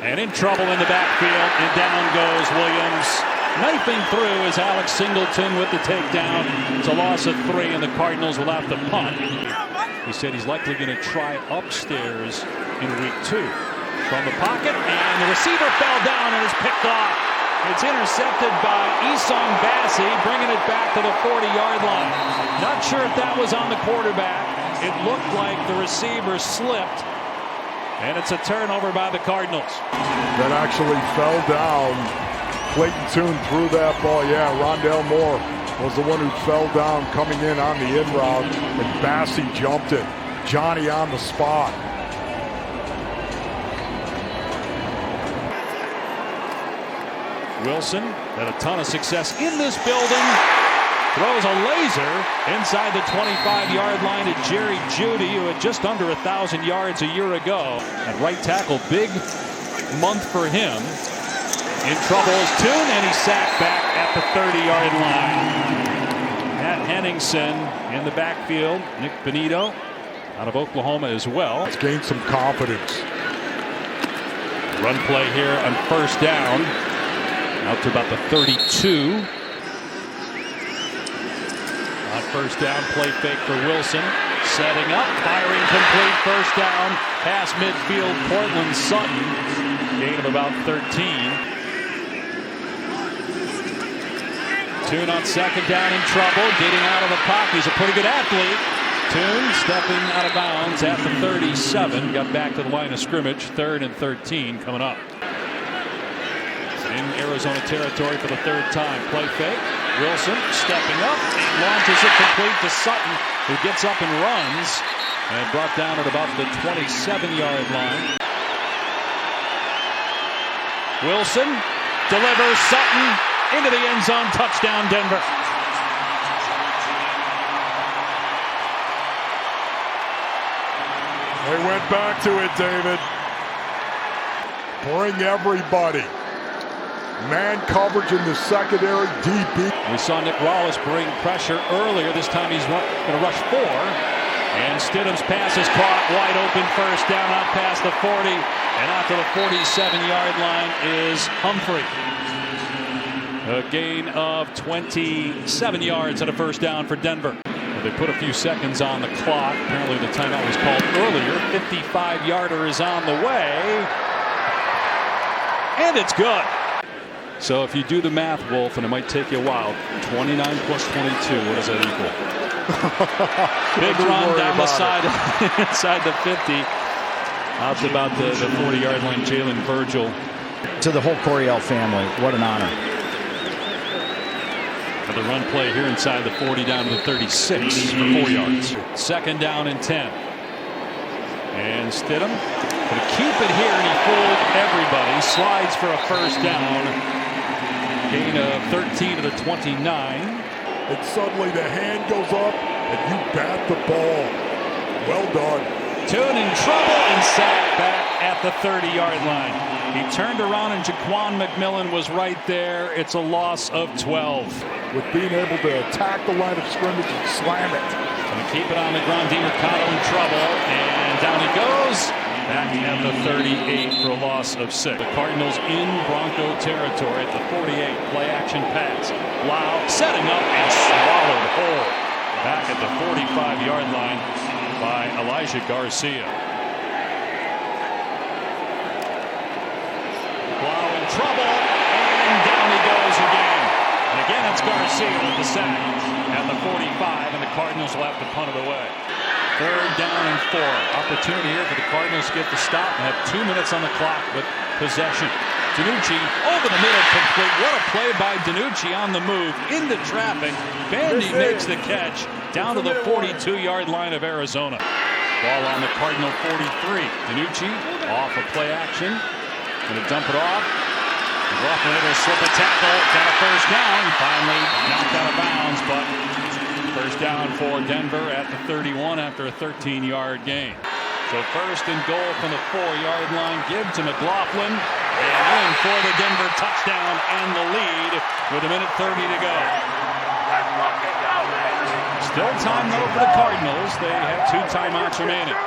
And in trouble in the backfield, and down goes Williams. Knifing through is Alex Singleton with the takedown. It's a loss of 3, and the Cardinals will have to punt. He said he's likely going to try upstairs in week 2. From the pocket, and the receiver fell down and is picked off. It's intercepted by Isong Bassi, bringing it back to the 40-yard line. Not sure if that was on the quarterback. It looked like the receiver slipped. And it's a turnover by the Cardinals. That actually fell down. Clayton Tune threw that ball. Yeah, Rondell Moore was the one who fell down coming in on the in route. And Bassi jumped it. Johnny on the spot. Wilson had a ton of success in this building. Throws a laser inside the 25-yard line to Jerry Jeudy, who had just under 1,000 yards a year ago. At right tackle, big month for him. In trouble is Tune, and he's sacked back at the 30-yard line. Matt Henningsen in the backfield. Nick Benito out of Oklahoma as well. Let's gain some confidence. Run play here on first down. Out to about the 32. On first down, play fake for Wilson. Setting up, firing complete, first down. Past midfield, Portland Sutton. Gain of about 13. Tune on second down in trouble. Getting out of the pocket. He's a pretty good athlete. Tune stepping out of bounds at the 37. Got back to the line of scrimmage. 3rd and 13 coming up. In Arizona territory for the 3rd time. Play fake. Wilson stepping up and launches it complete to Sutton, who gets up and runs and brought down at about the 27-yard line. Wilson delivers Sutton into the end zone. Touchdown, Denver. They went back to it, David. Bring everybody. Man coverage in the secondary, DB. We saw Nick Wallace bring pressure earlier. This time he's going to rush 4. And Stidham's pass is caught wide open, first down out past the 40. And out to the 47-yard line is Humphrey. A gain of 27 yards and a first down for Denver. They put a few seconds on the clock. Apparently the timeout was called earlier. 55-yarder is on the way. And it's good. So if you do the math, Wolf, and it might take you a while, 29 plus 22, what does that equal? Big run down the side, inside the 50. Out to about the 40-yard line, Jalen Virgil. To the whole Coryell family, what an honor. Another run play here inside the 40 down to the 36 for 4 yards. Second down and 10. And Stidham going to keep it here, and he fooled everybody. Slides for a first down. Gain of 13 to the 29. And suddenly the hand goes up, and you bat the ball. Well done. Tune in trouble and sacked back at the 30-yard line. He turned around, and Jaquan McMillan was right there. It's a loss of 12. With being able to attack the line of scrimmage and slam it. Going to keep it on the ground. DiMercado in trouble, and down he goes. Back at the 38 for a loss of 6. The Cardinals in Bronco territory at the 48. Play action pass. Blau setting up and swallowed whole. Back at the 45-yard line by Elijah Garcia. Blau in trouble, and down he goes again. And again it's Garcia with the sack at the 45, and the Cardinals will have to punt it away. 3rd down and 4. Opportunity here for the Cardinals to get the stop and have 2 minutes on the clock with possession. DiNucci over the middle complete. What a play by DiNucci on the move into traffic. Bandy makes the catch down to the 42-yard line of Arizona. Ball on the Cardinal 43. DiNucci off a play action. Going to dump it off. McLaughlin able to slip a tackle. Got a first down. Finally knocked out of bounds, but first down for Denver at the 31 after a 13-yard gain. So first and goal from the 4-yard line. Give to McLaughlin. And in for the Denver touchdown and the lead with 1:30 to go. Still time though for the Cardinals. They have 2 timeouts remaining.